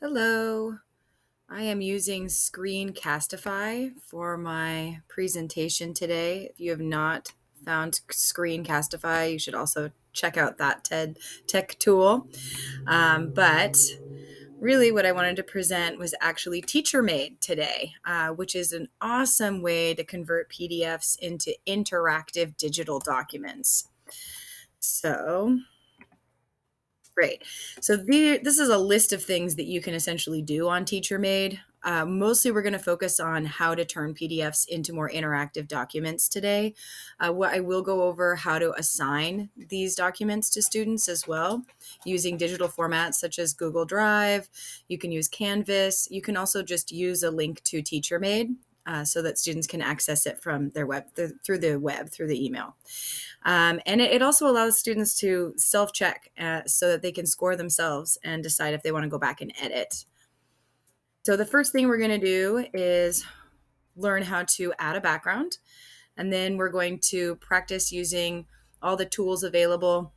Hello, I am using Screencastify for my presentation today. If you have not found Screencastify, you should also check out that TED Tech tool. But really, what I wanted to present was actually TeacherMade today, which is an awesome way to convert PDFs into interactive digital documents. So, Great. So this is a list of things that you can essentially do on TeacherMade. Mostly, we're going to focus on how to turn PDFs into more interactive documents today. What I will go over how to assign these documents to students as well, using digital formats such as Google Drive. You can use Canvas. You can also just use a link to TeacherMade so that students can access it from their through the email. And it also allows students to self-check so that they can score themselves and decide if they want to go back and edit. So the first thing we're going to do is learn how to add a background. And then we're going to practice using all the tools available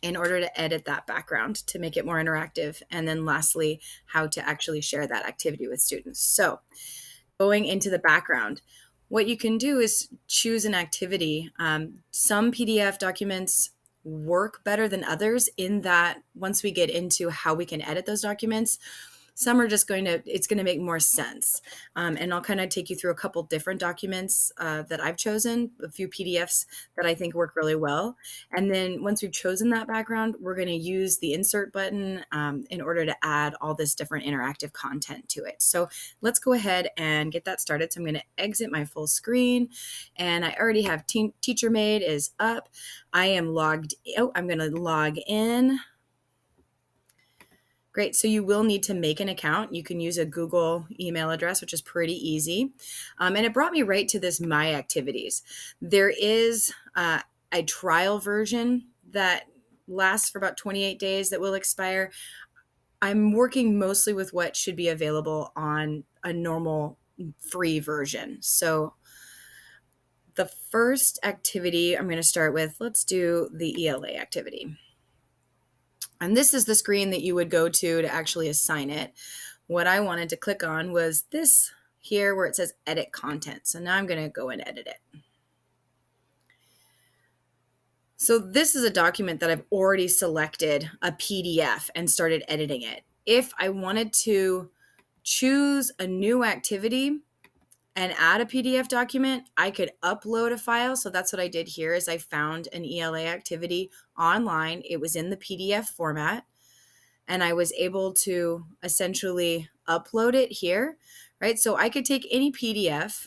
in order to edit that background to make it more interactive. And then lastly, how to actually share that activity with students. So going into the background, what you can do is choose an activity. Some PDF documents work better than others in that once we get into how we can edit those documents, some are just it's going to make more sense. And I'll kind of take you through a couple different documents that I've chosen, a few PDFs that I think work really well. And then once we've chosen that background, we're going to use the insert button in order to add all this different interactive content to it. So let's go ahead and get that started. So I'm going to exit my full screen, and I already have TeacherMade is up. I am logged. Oh, I'm going to log in. Great. So you will need to make an account. You can use a Google email address, which is pretty easy. And it brought me right to this My Activities. There is a trial version that lasts for about 28 days that will expire. I'm working mostly with what should be available on a normal free version. So the first activity I'm going to start with, let's do the ELA activity. And this is the screen that you would go to actually assign it. What I wanted to click on was this here where it says edit content. So now I'm going to go and edit it. So this is a document that I've already selected a PDF and started editing it. If I wanted to choose a new activity and add a PDF document, I could upload a file. So that's what I did here is I found an ELA activity online. It was in the PDF format. And I was able to essentially upload it here, right? So I could take any PDF.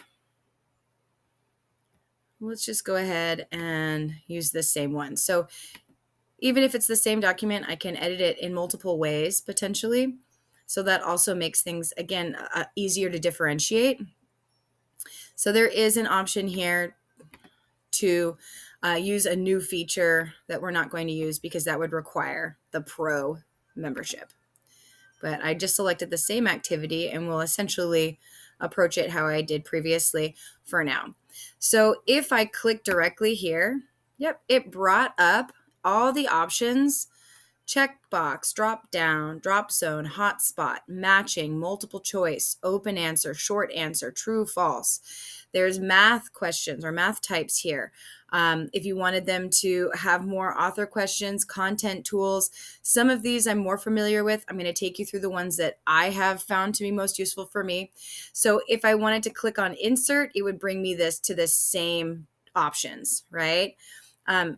Let's just go ahead and use the same one. So even if it's the same document, I can edit it in multiple ways potentially. So that also makes things, again, easier to differentiate. So there is an option here to use a new feature that we're not going to use because that would require the Pro membership. But I just selected the same activity and will essentially approach it how I did previously for now. So if I click directly here, yep, it brought up all the options: checkbox, drop down, drop zone, hotspot, matching, multiple choice, open answer, short answer, true, false. There's math questions or math types here. If you wanted them to have more author questions, content tools, some of these I'm more familiar with. I'm going to take you through the ones that I have found to be most useful for me. So if I wanted to click on insert, it would bring me to the same options, right?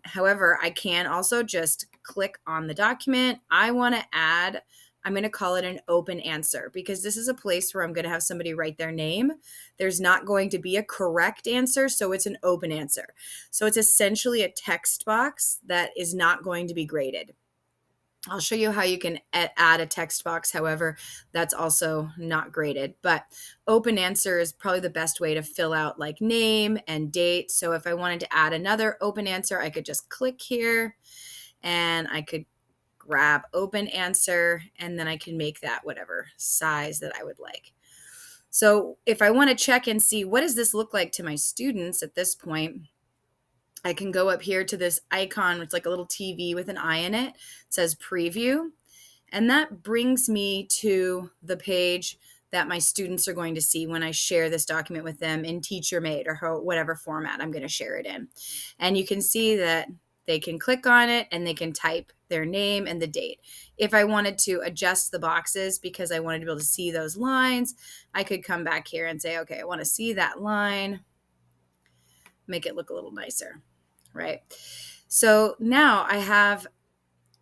However, I can also just click on the document. I want to add, I'm going to call it an open answer because this is a place where I'm going to have somebody write their name. There's not going to be a correct answer, so it's an open answer. So it's essentially a text box that is not going to be graded. I'll show you how you can add a text box. However, that's also not graded, but open answer is probably the best way to fill out like name and date. So if I wanted to add another open answer, I could just click here and I could grab open answer, and then I can make that whatever size that I would like. So if I want to check and see what does this look like to my students at this point, I can go up here to this icon. It's like a little TV with an eye in it. It says preview. And that brings me to the page that my students are going to see when I share this document with them in TeacherMate or whatever format I'm going to share it in. And you can see that they can click on it and they can type their name and the date. If I wanted to adjust the boxes because I wanted to be able to see those lines, I could come back here and say, okay, I want to see that line, make it look a little nicer, right? So now I have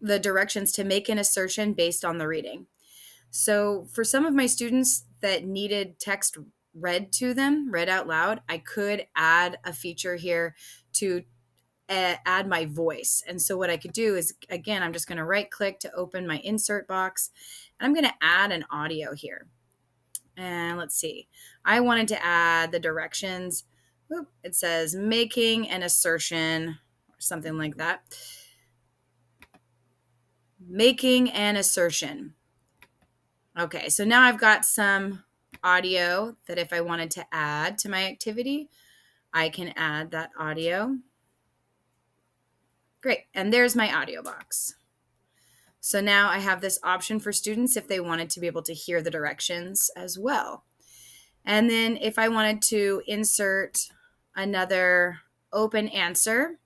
the directions to make an assertion based on the reading. So for some of my students that needed text read to them, read out loud, I could add a feature here to add my voice. And so what I could do is, again, I'm just going to right click to open my insert box. And I'm going to add an audio here. And let's see, I wanted to add the directions. It says making an assertion or something like that. Making an assertion. Okay, so now I've got some audio that if I wanted to add to my activity, I can add that audio. Great, and there's my audio box. So now I have this option for students if they wanted to be able to hear the directions as well. And then if I wanted to insert another open answer,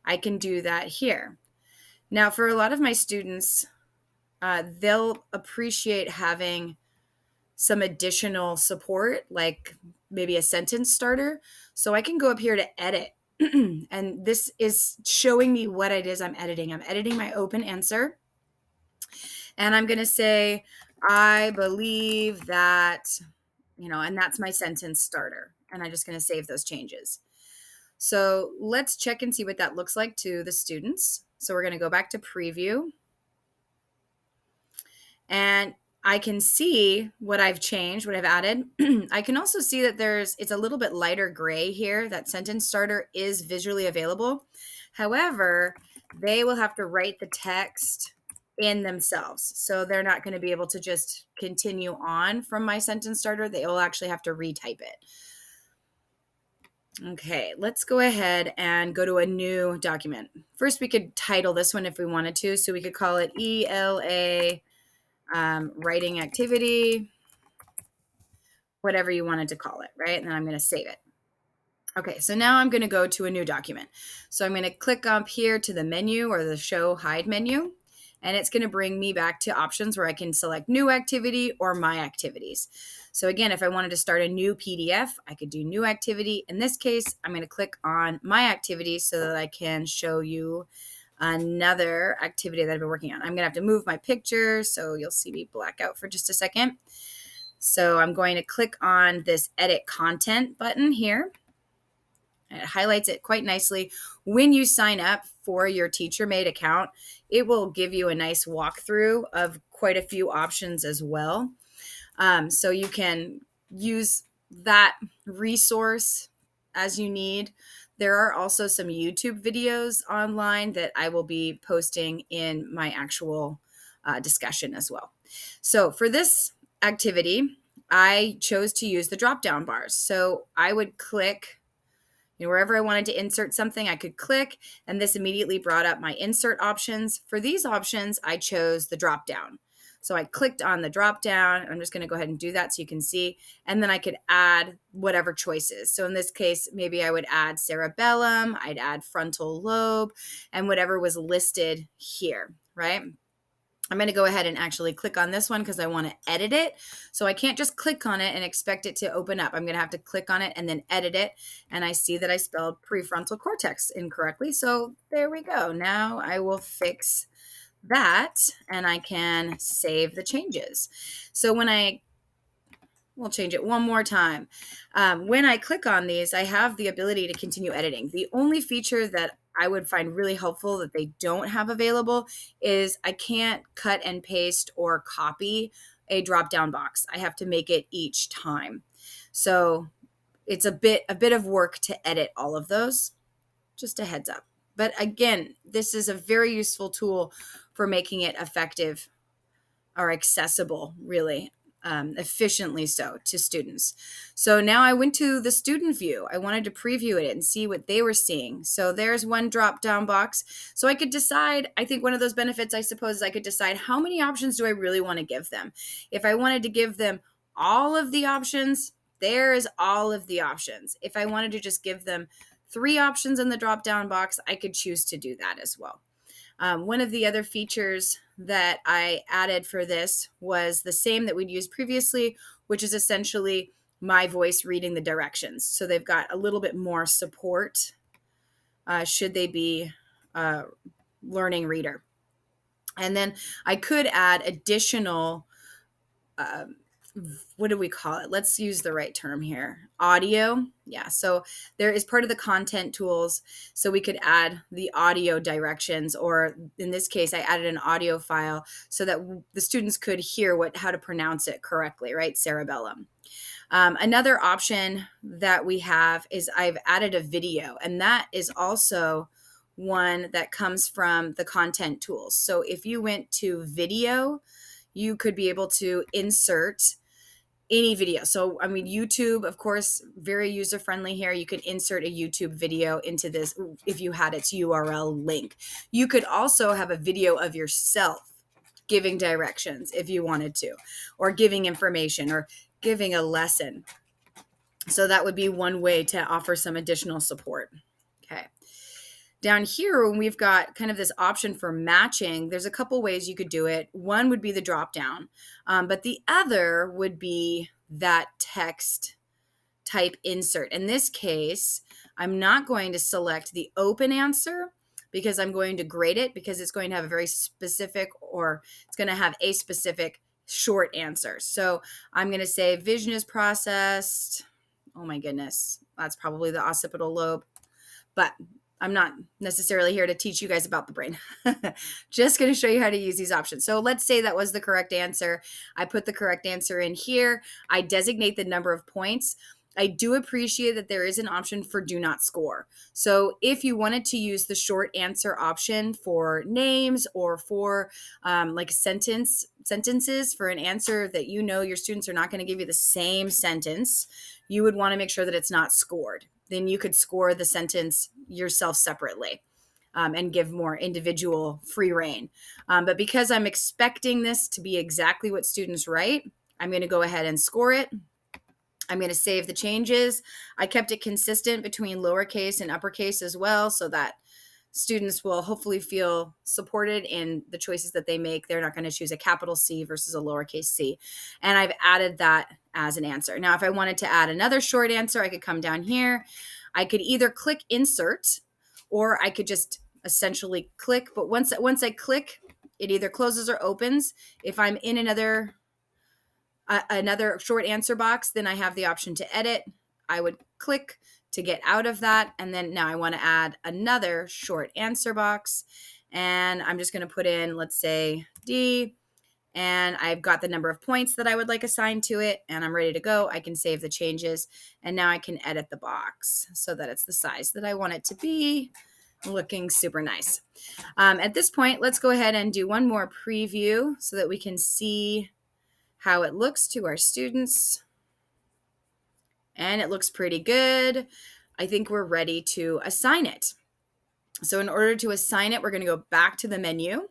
I can do that here. Now, for a lot of my students, they'll appreciate having some additional support, like maybe a sentence starter. So I can go up here to edit. And this is showing me what it is I'm editing. I'm editing my open answer. And I'm going to say, I believe that, and that's my sentence starter. And I'm just going to save those changes. So let's check and see what that looks like to the students. So we're going to go back to preview. And I can see what I've changed, what I've added. I can also see that it's a little bit lighter gray here. That sentence starter is visually available. However, they will have to write the text in themselves. So they're not going to be able to just continue on from my sentence starter. They will actually have to retype it. Okay, let's go ahead and go to a new document. First, we could title this one if we wanted to. So we could call it ELA writing activity, whatever you wanted to call it, right? And then I'm going to save it. Okay, so now I'm going to go to a new document. So I'm going to click up here to the menu or the show hide menu, and it's going to bring me back to options where I can select new activity or my activities. So again, if I wanted to start a new PDF, I could do new activity. In this case, I'm going to click on my activity so that I can show you another activity that I've been working on. I'm going to have to move my picture, so you'll see me black out for just a second. So I'm going to click on this edit content button here. It highlights it quite nicely. When you sign up for your TeacherMate account, it will give you a nice walkthrough of quite a few options as well. So you can use that resource as you need. There are also some YouTube videos online that I will be posting in my actual discussion as well. So for this activity, I chose to use the drop-down bars. So I would click, wherever I wanted to insert something, I could click, and this immediately brought up my insert options. For these options, I chose the drop-down. So I clicked on the drop down. I'm just going to go ahead and do that so you can see. And then I could add whatever choices. So in this case, maybe I would add cerebellum, I'd add frontal lobe, and whatever was listed here, right? I'm going to go ahead and actually click on this one because I want to edit it. So I can't just click on it and expect it to open up. I'm going to have to click on it and then edit it. And I see that I spelled prefrontal cortex incorrectly. So there we go. Now I will fix that and I can save the changes. So we'll change it one more time. When I click on these, I have the ability to continue editing. The only feature that I would find really helpful that they don't have available is I can't cut and paste or copy a drop-down box. I have to make it each time. So it's a bit of work to edit all of those. Just a heads up. But again, this is a very useful tool for making it effective or accessible, really. efficiently so to students. So now I went to the student view. I wanted to preview it and see what they were seeing. So there's one drop down box. So I could decide, I think one of those benefits, I suppose, is I could decide how many options do I really want to give them. If I wanted to give them all of the options, there is all of the options. If I wanted to just give them 3 options in the drop down box, I could choose to do that as well. One of the other features that I added for this was the same that we'd used previously, which is essentially my voice reading the directions. So they've got a little bit more support should they be a learning reader. And then I could add additional what do we call it? Let's use the right term here. Audio. Yeah. So there is part of the content tools. So we could add the audio directions, or in this case, I added an audio file so that the students could hear how to pronounce it correctly, right? Cerebellum. Another option that we have is I've added a video, and that is also one that comes from the content tools. So if you went to video, you could be able to insert any video. So, I mean, YouTube, of course, very user friendly here. You could insert a YouTube video into this if you had its URL link. You could also have a video of yourself giving directions if you wanted to, or giving information, or giving a lesson. So that would be one way to offer some additional support. Okay. Down here, when we've got kind of this option for matching, there's a couple ways you could do it. One would be the drop down, but the other would be that text type insert. In this case, I'm not going to select the open answer because I'm going to grade it, because it's going to have a very specific, or it's going to have a specific short answer. So I'm going to say vision is processed. Oh my goodness, that's probably the occipital lobe, but I'm not necessarily here to teach you guys about the brain. Just going to show you how to use these options. So let's say that was the correct answer. I put the correct answer in here. I designate the number of points. I do appreciate that there is an option for do not score. So if you wanted to use the short answer option for names, or for like sentences for an answer that you know your students are not going to give you the same sentence, you would want to make sure that it's not scored. Then you could score the sentence yourself separately and give more individual free reign. But because I'm expecting this to be exactly what students write, I'm going to go ahead and score it. I'm going to save the changes. I kept it consistent between lowercase and uppercase as well, so that students will hopefully feel supported in the choices that they make. They're not going to choose a capital C versus a lowercase c. And I've added that as an answer. Now, if I wanted to add another short answer, I could come down here. I could either click insert, or I could just essentially click. But once I click, it either closes or opens. If I'm in another short answer box, then I have the option to edit. I would click to get out of that. And then now I want to add another short answer box. And I'm just going to put in, let's say, D. And I've got the number of points that I would like assigned to it. And I'm ready to go. I can save the changes. And now I can edit the box so that it's the size that I want it to be. Looking super nice. At this point, let's go ahead and do one more preview so that we can see how it looks to our students. And it looks pretty good. I think we're ready to assign it. So in order to assign it, we're going to go back to the menu,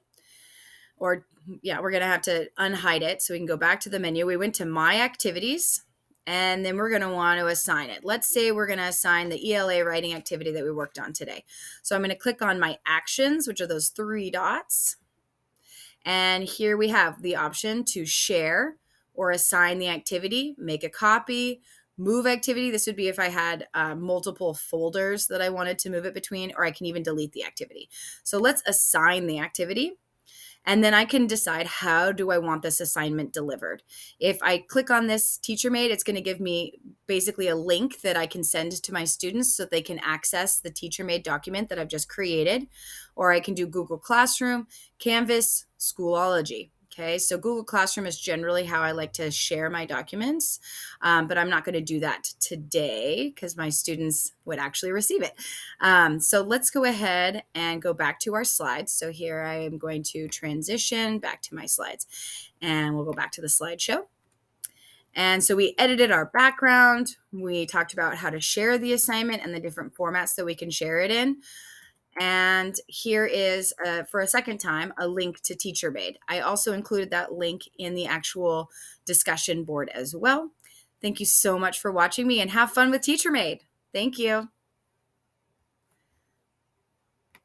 or we're going to have to unhide it. So we can go back to the menu. We went to My Activities, and then we're going to want to assign it. Let's say we're going to assign the ELA writing activity that we worked on today. So I'm going to click on My Actions, which are those 3 dots. And here we have the option to share or assign the activity, make a copy, move activity. This would be if I had multiple folders that I wanted to move it between, or I can even delete the activity. So let's assign the activity. And then I can decide, how do I want this assignment delivered? If I click on this TeacherMade, it's going to give me basically a link that I can send to my students so that they can access the TeacherMade document that I've just created. Or I can do Google Classroom, Canvas, Schoology. Okay, so Google Classroom is generally how I like to share my documents, but I'm not going to do that today because my students would actually receive it. So let's go ahead and go back to our slides. So here I am going to transition back to my slides, and we'll go back to the slideshow. And so we edited our background. We talked about how to share the assignment and the different formats that we can share it in. And here is, for a second time, a link to TeacherMade. I also included that link in the actual discussion board as well. Thank you so much for watching me, and have fun with TeacherMade. Thank you.